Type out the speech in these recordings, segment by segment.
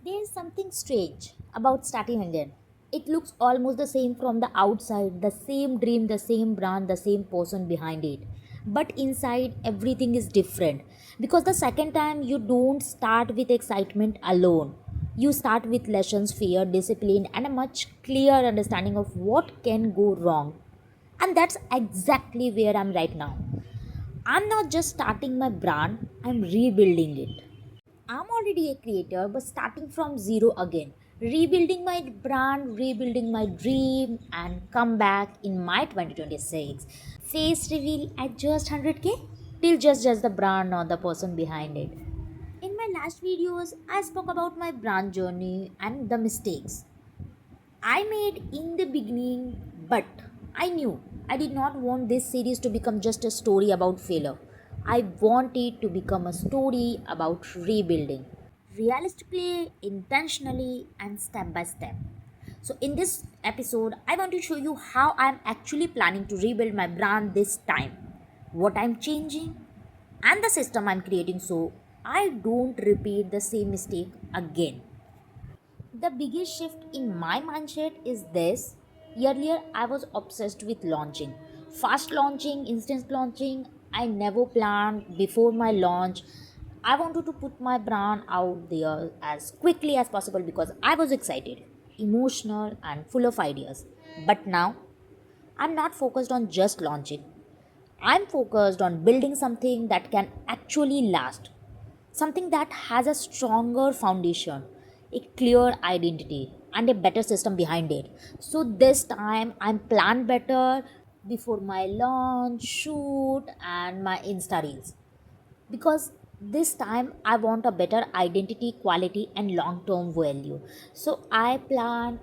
There's something strange about starting again. It looks almost the same from the outside, the same dream, the same brand, the same person behind it. But inside, everything is different. Because the second time, you don't start with excitement alone. You start with lessons, fear, discipline, and a much clearer understanding of what can go wrong. And that's exactly where I'm right now. I'm not just starting my brand, I'm rebuilding it. I'm already a creator, but starting from zero again. Rebuilding my brand, rebuilding my dream, and come back in my 2026. Face reveal at just 100k? Till just judge the brand or the person behind it. In my last videos, I spoke about my brand journey and the mistakes I made in the beginning, but I knew I did not want this series to become just a story about failure. I want it to become a story about rebuilding, realistically, intentionally, and step by step. So, in this episode, I want to show you how I'm actually planning to rebuild my brand this time, what I'm changing, and the system I'm creating so I don't repeat the same mistake again. The biggest shift in my mindset is this. Earlier, I was obsessed with launching. Fast launching, instant launching. I never planned before my launch. I wanted to put my brand out there as quickly as possible because I was excited, emotional, and full of ideas. But now, I'm not focused on just launching. I'm focused on building something that can actually last, something that has a stronger foundation, a clear identity, and a better system behind it. So this time I'm planned better before my launch, shoot, and my Insta reels because this time I want a better identity, quality, and long term value. So I plan,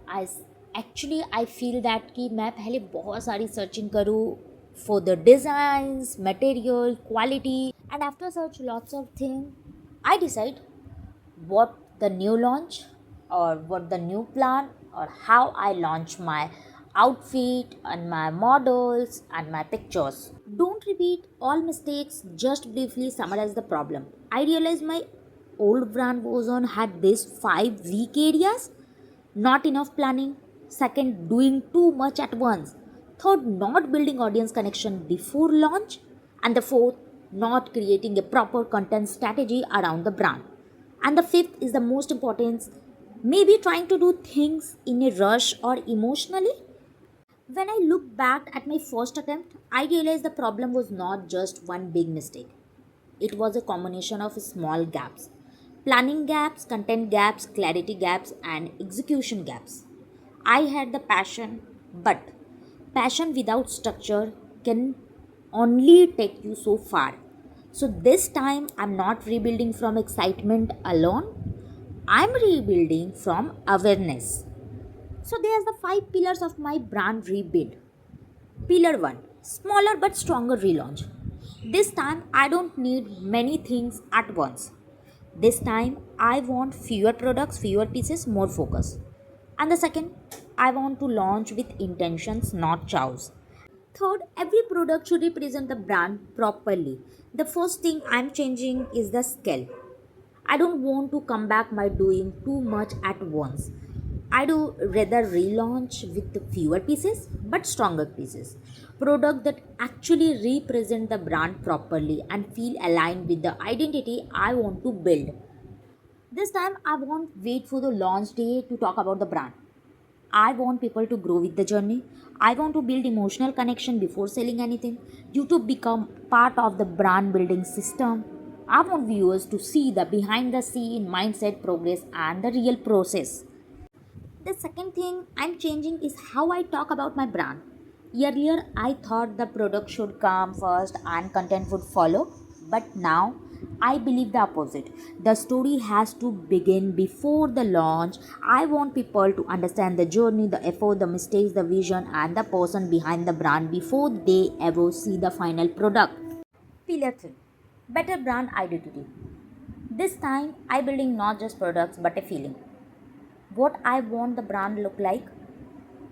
actually I feel that कि मैं पहले बहुत सारी searching करूँ for the designs, material, quality, and after search lots of things, I decide what the new launch or what the new plan or how I launch my outfit and my models and my pictures. Don't repeat all mistakes, just briefly summarize the problem. I realized my old brand was on had these 5 weak areas. Not enough planning. Second, doing too much at once. Third, not building audience connection before launch. And the fourth, not creating a proper content strategy around the brand. And the fifth is the most important, maybe trying to do things in a rush or emotionally. When I look back at my first attempt, I realized the problem was not just one big mistake. It was a combination of small gaps: planning gaps, content gaps, clarity gaps, and execution gaps. I had the passion, but passion without structure can only take you so far. So this time, I'm not rebuilding from excitement alone, I'm rebuilding from awareness. So there's the 5 pillars of my brand rebuild. Pillar 1, smaller but stronger relaunch. This time I don't need many things at once. This time I want fewer products, fewer pieces, more focus. And the second, I want to launch with intentions, not chows. Third, every product should represent the brand properly. The first thing I'm changing is the scale. I don't want to come back by doing too much at once. I do rather relaunch with fewer pieces but stronger pieces. Product that actually represent the brand properly and feel aligned with the identity I want to build. This time I won't wait for the launch day to talk about the brand. I want people to grow with the journey. I want to build emotional connection before selling anything. You to become part of the brand building system. I want viewers to see the behind the scene mindset progress and the real process. The second thing I'm changing is how I talk about my brand. Earlier, I thought the product should come first and content would follow, but now I believe the opposite. The story has to begin before the launch. I want people to understand the journey, the effort, the mistakes, the vision, and the person behind the brand before they ever see the final product. Pillar 3, better brand identity. This time, I building not just products but a feeling. What I want the brand look like: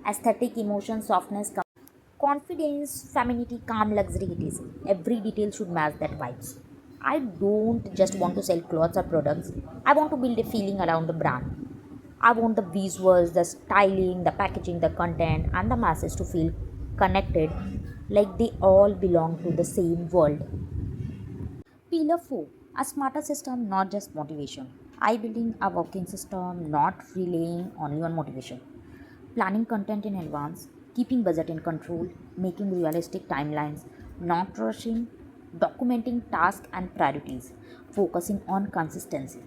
aesthetic, emotion, softness, confidence, femininity, calm, luxury. It is every detail should match that vibes. I don't just want to sell clothes or products. I want to build a feeling around the brand. I want the visuals, the styling, the packaging, the content, and the masses to feel connected, like they all belong to the same world. Pillar 4, a smarter system, not just motivation. I building a working system, not relying only on motivation. Planning content in advance, keeping budget in control, making realistic timelines, not rushing, documenting tasks and priorities, focusing on consistency.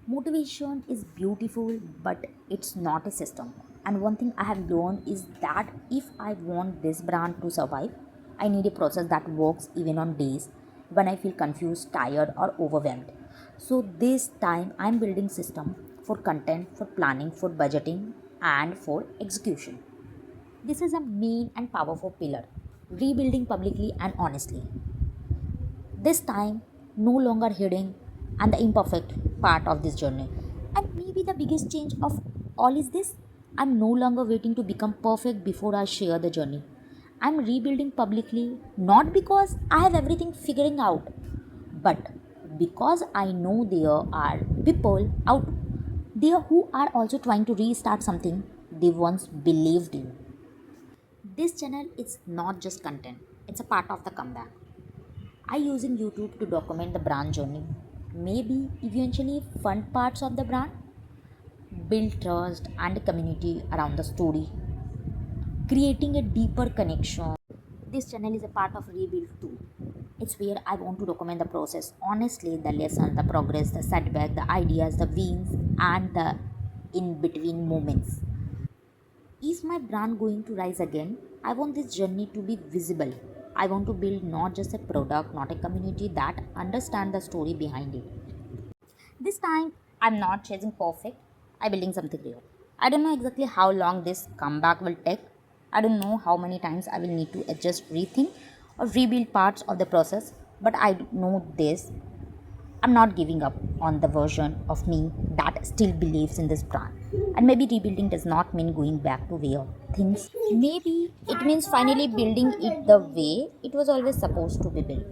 Motivation is beautiful, but it's not a system. And one thing I have learned is that if I want this brand to survive, I need a process that works even on days when I feel confused, tired, or overwhelmed. So this time I'm building system for content, for planning, for budgeting, and for execution. This is a main and powerful pillar. Rebuilding publicly and honestly. This time, no longer hidden and the imperfect part of this journey. And maybe the biggest change of all is this: I'm no longer waiting to become perfect before I share the journey. I'm rebuilding publicly not because I have everything figuring out, but because I know there are people out there who are also trying to restart something they once believed in. This channel is not just content, it's a part of the comeback. I using YouTube to document the brand journey. Maybe eventually fun parts of the brand, build trust and community around the story, creating a deeper connection. This channel is a part of Rebuild too. It's where I want to document the process honestly, the lesson, the progress, the setback, the ideas, the wins, and the in between moments. Is my brand going to rise again? I want this journey to be visible. I want to build not just a product, not a community that understand the story behind it. This time, I'm not chasing perfect. I'm building something real. I don't know exactly how long this comeback will take. I don't know how many times I will need to adjust, rethink, or rebuild parts of the process. But I know this: I'm not giving up on the version of me that still believes in this brand. And maybe rebuilding does not mean going back to where things. Maybe it means finally building it the way it was always supposed to be built.